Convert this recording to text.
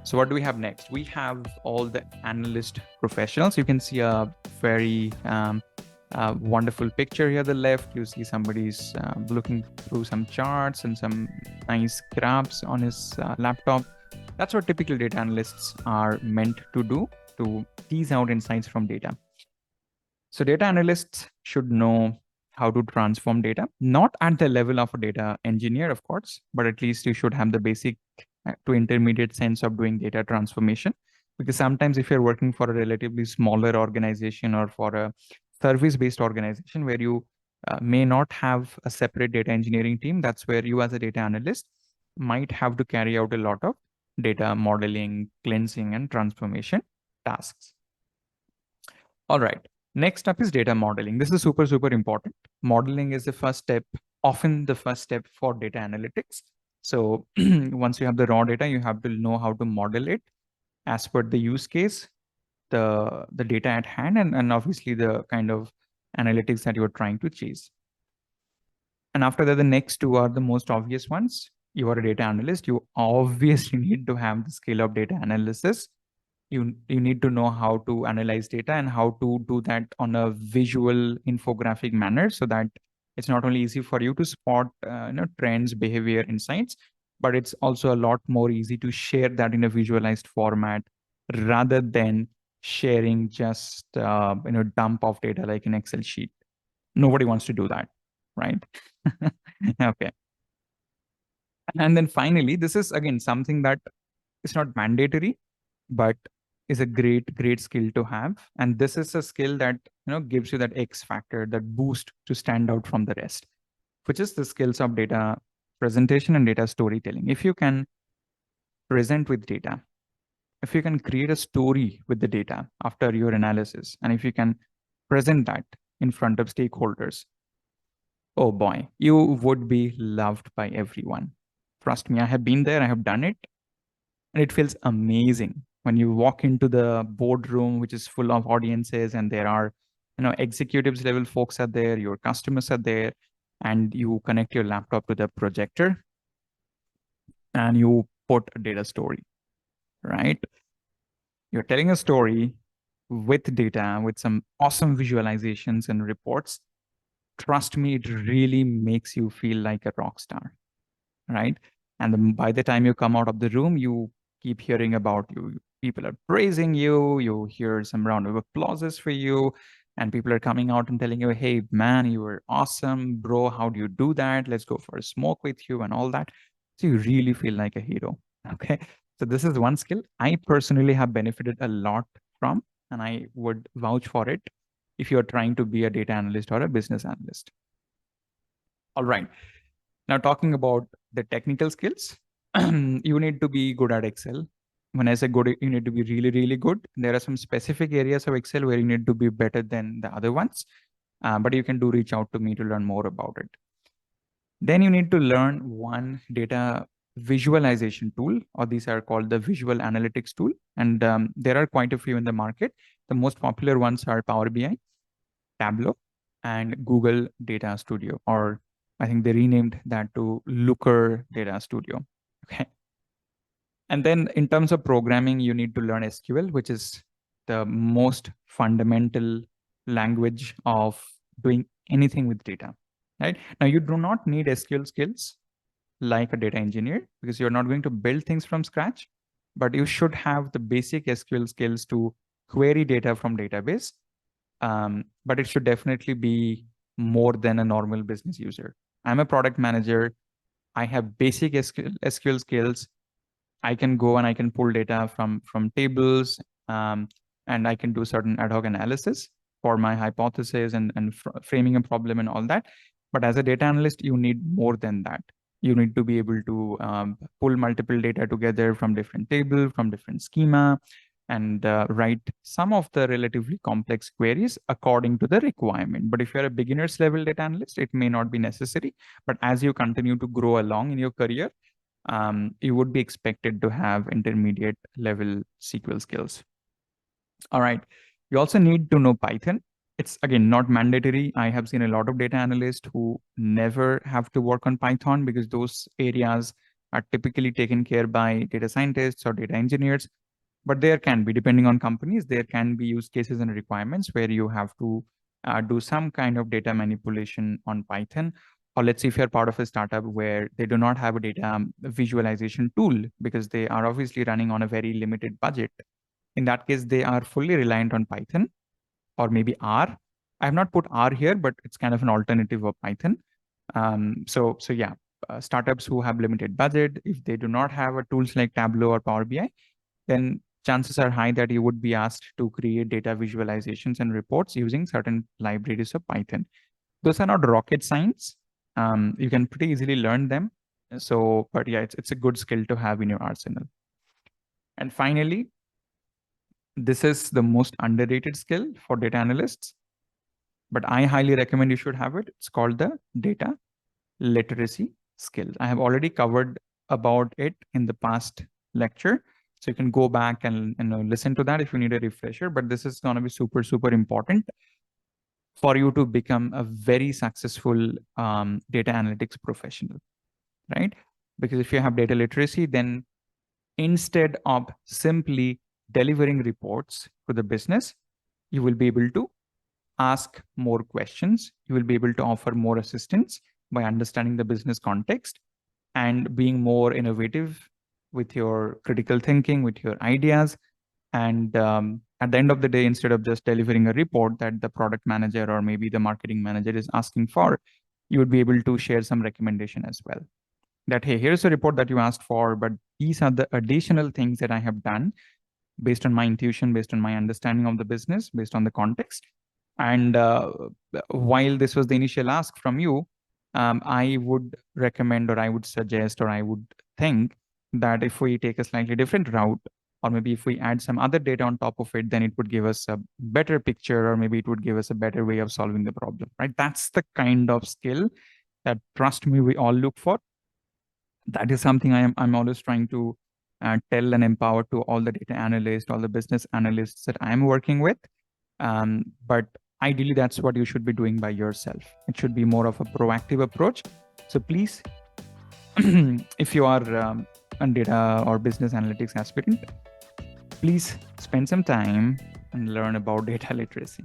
So what do we have next? We have all the analyst professionals. You can see a very wonderful picture here on the left. You see somebody's looking through some charts and some nice graphs on his laptop. That's what typical data analysts are meant to do, to tease out insights from data. So data analysts should know how to transform data, not at the level of a data engineer, of course, but at least you should have the basic to intermediate sense of doing data transformation. Because sometimes if you're working for a relatively smaller organization or for a service-based organization where you may not have a separate data engineering team, that's where you as a data analyst might have to carry out a lot of data modeling, cleansing, and transformation tasks. All right. Next up is data modeling. This is super, super important. Modeling is the first step, often the first step for data analytics. So once you have the raw data, you have to know how to model it as per the use case, the data at hand, and obviously the kind of analytics that you're trying to chase. And after that, the next two are the most obvious ones. You are a data analyst. You obviously need to have the skill of data analysis. You need to know how to analyze data and how to do that on a visual infographic manner so that it's not only easy for you to spot trends, behavior, insights, but it's also a lot more easy to share that in a visualized format rather than sharing just dump of data like an Excel sheet. Nobody wants to do that, right? Okay. And then finally, this is again something that is not mandatory, but is a great skill to have. And this is a skill that gives you that X factor, that boost to stand out from the rest, which is the skills of data presentation and data storytelling. If you can present with data, if you can create a story with the data after your analysis, and if you can present that in front of stakeholders, oh boy, you would be loved by everyone. Trust me, I have been there, I have done it, and it feels amazing when you walk into the boardroom, which is full of audiences, and there are executives level folks are there, your customers are there, and you connect your laptop to the projector and you put a data story, right? You're telling a story with data, with some awesome visualizations and reports. Trust me, it really makes you feel like a rock star, right? And by the time you come out of the room, you keep hearing about you. People are praising you. You hear some round of applauses for you. And people are coming out and telling you, hey, man, you were awesome. Bro, how do you do that? Let's go for a smoke with you and all that. So you really feel like a hero. Okay. So this is one skill I personally have benefited a lot from, and I would vouch for it if you're trying to be a data analyst or a business analyst. All right. Now, talking about the technical skills, you need to be good at Excel. When I say good, you need to be really good. There are some specific areas of Excel where you need to be better than the other ones, but you can reach out to me to learn more about it. Then you need to learn one data visualization tool, or these are called the visual analytics tool. And there are quite a few in the market. The most popular ones are Power BI, Tableau, and Google Data Studio, or I think they renamed that to Looker Data Studio. Okay. And then in terms of programming, you need to learn SQL, which is the most fundamental language of doing anything with data, right? Now, you do not need SQL skills like a data engineer because you're not going to build things from scratch, but you should have the basic SQL skills to query data from database. But it should definitely be more than a normal business user. I'm a product manager. I have basic SQL skills. I can go and I can pull data from tables, and I can do certain ad hoc analysis for my hypothesis and framing a problem and all that. But as a data analyst, you need more than that. You need to be able to pull multiple data together from different tables, from different schema, and write some of the relatively complex queries according to the requirement. But if you're a beginner's level data analyst, it may not be necessary. But as you continue to grow along in your career, you would be expected to have intermediate level SQL skills. All right. You also need to know Python. It's again not mandatory. I have seen a lot of data analysts who never have to work on Python because those areas are typically taken care by data scientists or data engineers. But there can be, depending on companies, there can be use cases and requirements where you have to do some kind of data manipulation on Python. Or let's say if you're part of a startup where they do not have a data visualization tool because they are obviously running on a very limited budget. In that case, they are fully reliant on Python or maybe R. I have not put R here, but it's kind of an alternative of Python. So yeah, startups who have limited budget, if they do not have a tools like Tableau or Power BI, then chances are high that you would be asked to create data visualizations and reports using certain libraries of Python. Those are not rocket science. You can pretty easily learn them. So, but yeah, it's a good skill to have in your arsenal. And finally, this is the most underrated skill for data analysts, but I highly recommend you should have it. It's called the data literacy skills. I have already covered about it in the past lecture. So you can go back and listen to that if you need a refresher, but this is going to be super, super important for you to become a very successful data analytics professional, right? Because if you have data literacy, then instead of simply delivering reports to the business, you will be able to ask more questions. You will be able to offer more assistance by understanding the business context and being more innovative with your critical thinking, with your ideas. And at the end of the day, instead of just delivering a report that the product manager or maybe the marketing manager is asking for, you would be able to share some recommendation as well. That, hey, here's a report that you asked for, but these are the additional things that I have done based on my intuition, based on my understanding of the business, based on the context. And while this was the initial ask from you, I would recommend, or I would suggest, or I would think that if we take a slightly different route, or maybe if we add some other data on top of it, then it would give us a better picture, or maybe it would give us a better way of solving the problem, right? That's the kind of skill that, trust me, we all look for. That is something I'm always trying to tell and empower to all the data analysts, all the business analysts that I'm working with. But ideally, that's what you should be doing by yourself. It should be more of a proactive approach. So please, if you are a data or business analytics aspirant, please spend some time and learn about data literacy.